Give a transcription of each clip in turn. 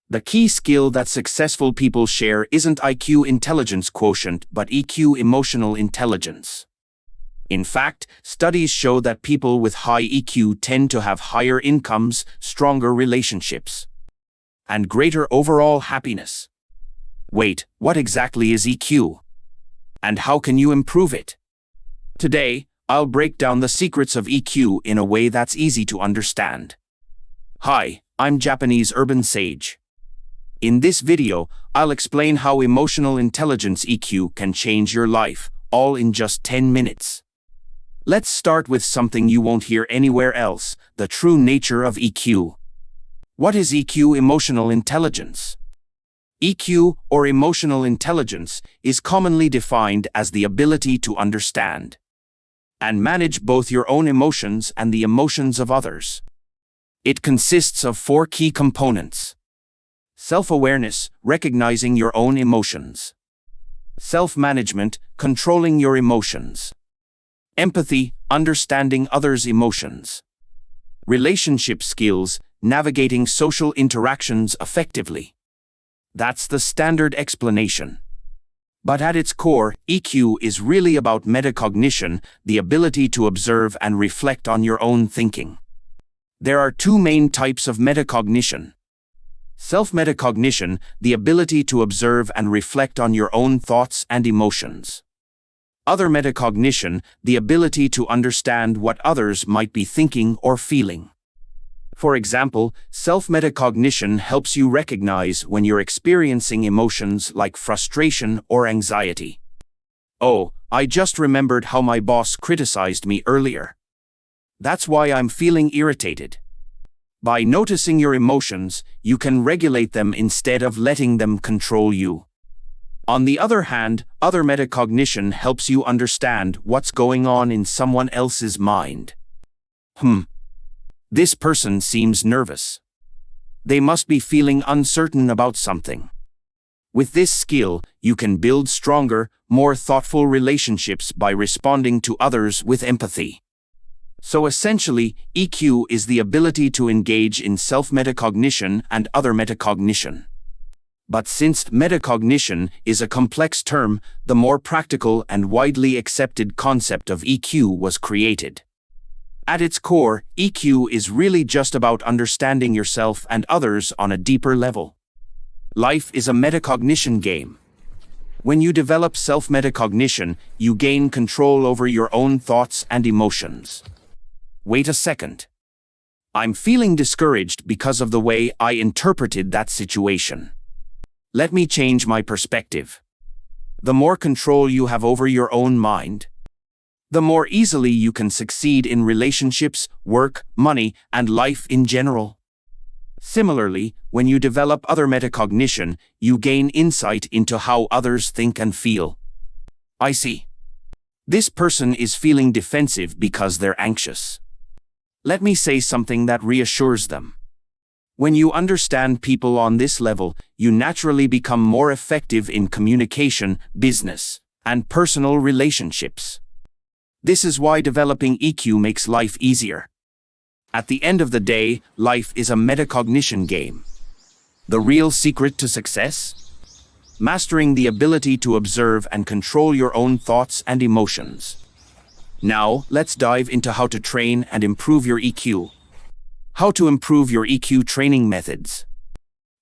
The key skill that successful people share isn't IQ intelligence quotient but EQ emotional intelligence. In fact, studies show that people with high EQ tend to have higher incomes, stronger relationships, and greater overall happiness. Wait, what exactly is EQ? And how can you improve it? Today, I'll break down the secrets of EQ in a way that's easy to understand. Hi, I'm Japanese Urban Sage. In this video, I'll explain how emotional intelligence EQ can change your life, all in just 10 minutes. Let's start with something you won't hear anywhere else, the true nature of EQ. What is EQ emotional intelligence? EQ, or emotional intelligence, is commonly defined as the ability to understand and manage both your own emotions and the emotions of others. It consists of 4 key components: self-awareness, recognizing your own emotions; self-management, controlling your emotions; empathy, understanding others' emotions; relationship skills, navigating social interactions effectively. That's the standard explanation. But at its core, EQ is really about metacognition, the ability to observe and reflect on your own thinking. There are 2 main types of metacognition. Self-metacognition, the ability to observe and reflect on your own thoughts and emotions. Other-metacognition, the ability to understand what others might be thinking or feeling. For example, self-metacognition helps you recognize when you're experiencing emotions like frustration or anxiety. Oh, I just remembered how my boss criticized me earlier. That's why I'm feeling irritated. By noticing your emotions, you can regulate them instead of letting them control you. On the other hand, other-metacognition helps you understand what's going on in someone else's mind. This person seems nervous. They must be feeling uncertain about something. With this skill, you can build stronger, more thoughtful relationships by responding to others with empathy. So essentially, EQ is the ability to engage in self-metacognition and other-metacognition. But since metacognition is a complex term, the more practical and widely accepted concept of EQ was created. At its core, EQ is really just about understanding yourself and others on a deeper level. Life is a metacognition game. When you develop self-metacognition, you gain control over your own thoughts and emotions. Wait a second. I'm feeling discouraged because of the way I interpreted that situation. Let me change my perspective. The more control you have over your own mind, the more easily you can succeed in relationships, work, money, and life in general. Similarly, when you develop other-metacognition, you gain insight into how others think and feel. I see. This person is feeling defensive because they're anxious. Let me say something that reassures them. When you understand people on this level, you naturally become more effective in communication, business, and personal relationships. This is why developing EQ makes life easier. At the end of the day, life is a metacognition game. The real secret to success? Mastering the ability to observe and control your own thoughts and emotions. Now, let's dive into how to train and improve your EQ. How to improve your EQ training methods.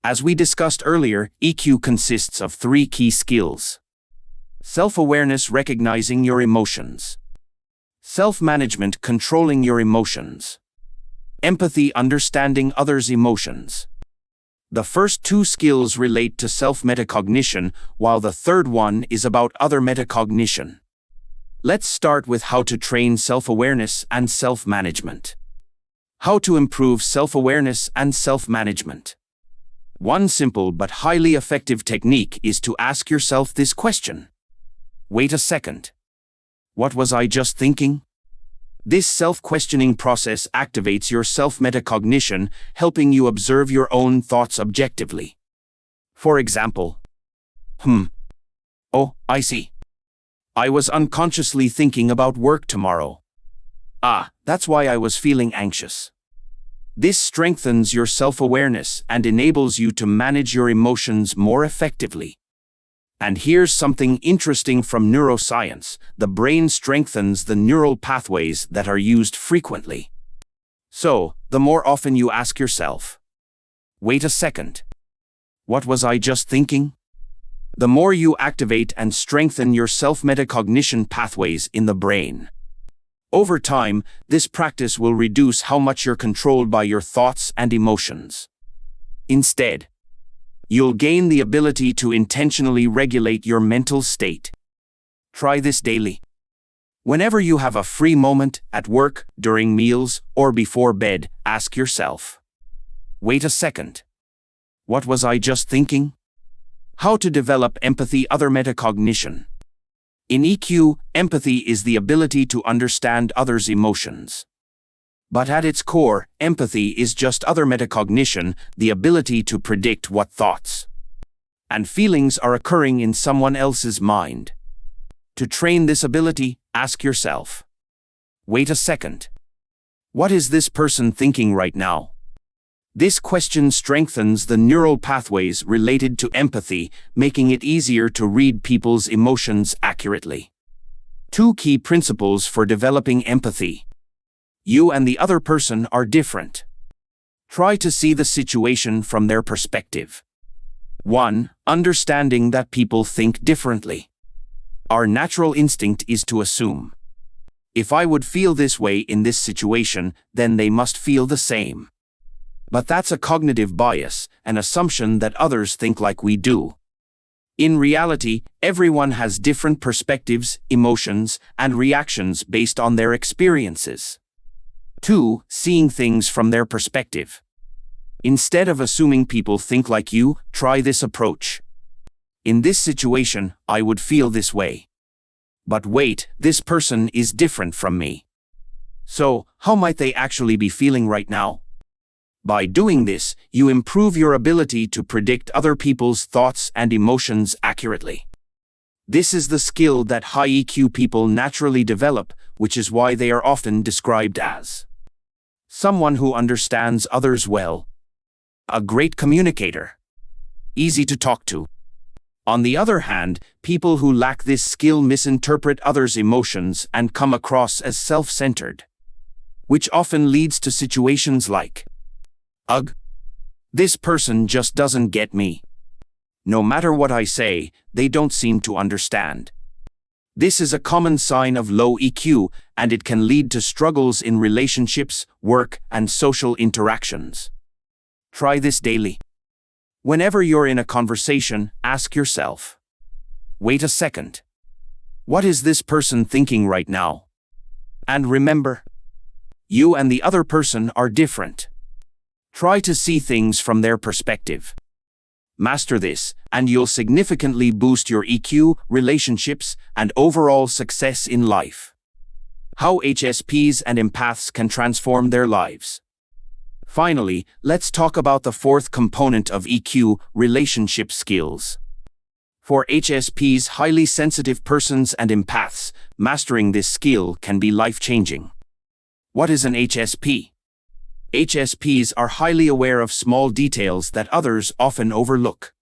As we discussed earlier, EQ consists of 3 key skills: self-awareness, recognizing your emotions; self-management, controlling your emotions; empathy, understanding others' emotions. The first 2 skills relate to self-metacognition, while the third one is about other-metacognition. Let's start with how to train self-awareness and self-management. How to improve self-awareness and self-management. One simple but highly effective technique is to ask yourself this question. Wait a second. What was I just thinking? This self-questioning process activates your self-metacognition, helping you observe your own thoughts objectively. For example, oh, I see. I was unconsciously thinking about work tomorrow. That's why I was feeling anxious. This strengthens your self-awareness and enables you to manage your emotions more effectively. And here's something interesting from neuroscience: the brain strengthens the neural pathways that are used frequently. So, the more often you ask yourself, "Wait a second, what was I just thinking?" the more you activate and strengthen your self-metacognition pathways in the brain. Over time, this practice will reduce how much you're controlled by your thoughts and emotions. Instead, you'll gain the ability to intentionally regulate your mental state. Try this daily. Whenever you have a free moment, at work, during meals, or before bed, ask yourself, "Wait a second, what was I just thinking?" How to develop empathy, other-metacognition. In EQ, empathy is the ability to understand others' emotions. But at its core, empathy is just other-metacognition, the ability to predict what thoughts and feelings are occurring in someone else's mind. To train this ability, ask yourself, "Wait a second, what is this person thinking right now?" This question strengthens the neural pathways related to empathy, making it easier to read people's emotions accurately. 2 key principles for developing empathy. You and the other person are different. Try to see the situation from their perspective. 1. Understanding that people think differently. Our natural instinct is to assume, "If I would feel this way in this situation, then they must feel the same." But that's a cognitive bias, an assumption that others think like we do. In reality, everyone has different perspectives, emotions, and reactions based on their experiences. 2. Seeing things from their perspective. Instead of assuming people think like you, try this approach. "In this situation, I would feel this way. But wait, this person is different from me. So, how might they actually be feeling right now?" By doing this, you improve your ability to predict other people's thoughts and emotions accurately. This is the skill that high EQ people naturally develop, which is why they are often described as someone who understands others well, a great communicator, easy to talk to. On the other hand, people who lack this skill misinterpret others' emotions and come across as self-centered, which often leads to situations like, "Ugh, this person just doesn't get me. No matter what I say, they don't seem to understand." This is a common sign of low EQ, and it can lead to struggles in relationships, work, and social interactions. Try this daily. Whenever you're in a conversation, ask yourself, "Wait a second, what is this person thinking right now?" And remember, you and the other person are different. Try to see things from their perspective. Master this, and you'll significantly boost your EQ, relationships, and overall success in life. How HSPs and empaths can transform their lives. Finally, let's talk about the 4th component of EQ, relationship skills. For HSPs, highly sensitive persons, and empaths, mastering this skill can be life-changing. What is an HSP? HSPs are highly aware of small details that others often overlook.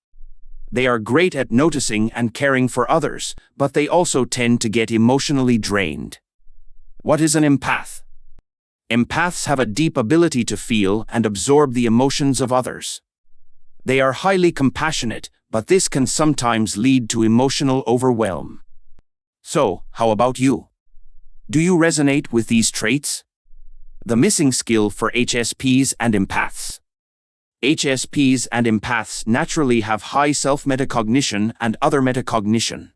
They are great at noticing and caring for others, but they also tend to get emotionally drained. What is an empath? Empaths have a deep ability to feel and absorb the emotions of others. They are highly compassionate, but this can sometimes lead to emotional overwhelm. So, how about you? Do you resonate with these traits? The missing skill for HSPs and empaths. HSPs and empaths naturally have high self-metacognition and other-metacognition.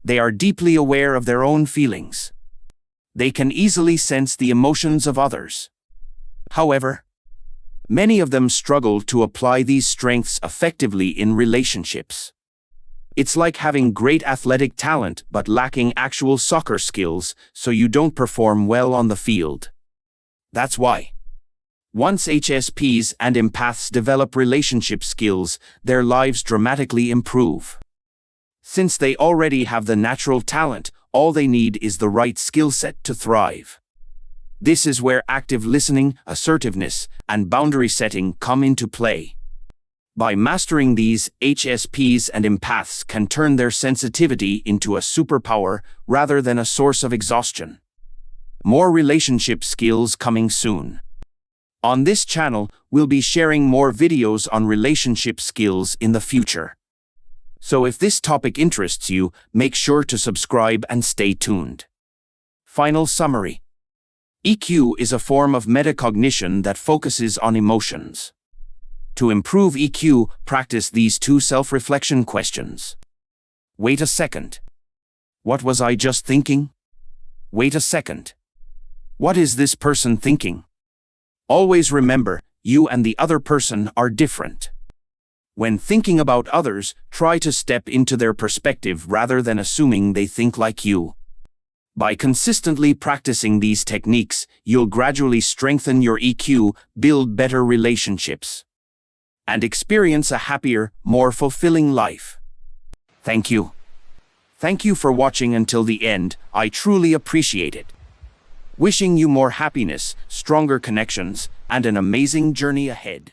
They are deeply aware of their own feelings. They can easily sense the emotions of others. However, many of them struggle to apply these strengths effectively in relationships. It's like having great athletic talent but lacking actual soccer skills, so you don't perform well on the field. That's why, once HSPs and empaths develop relationship skills, their lives dramatically improve. Since they already have the natural talent, all they need is the right skill set to thrive. This is where active listening, assertiveness, and boundary setting come into play. By mastering these, HSPs and empaths can turn their sensitivity into a superpower rather than a source of exhaustion. More relationship skills coming soon. On this channel, we'll be sharing more videos on relationship skills in the future. So if this topic interests you, make sure to subscribe and stay tuned. Final summary. EQ is a form of metacognition that focuses on emotions. To improve EQ, practice these 2 self-reflection questions. Wait a second. What was I just thinking? Wait a second. What is this person thinking? Always remember, you and the other person are different. When thinking about others, try to step into their perspective rather than assuming they think like you. By consistently practicing these techniques, you'll gradually strengthen your EQ, build better relationships, and experience a happier, more fulfilling life. Thank you. Thank you for watching until the end. I truly appreciate it. Wishing you more happiness, stronger connections, and an amazing journey ahead.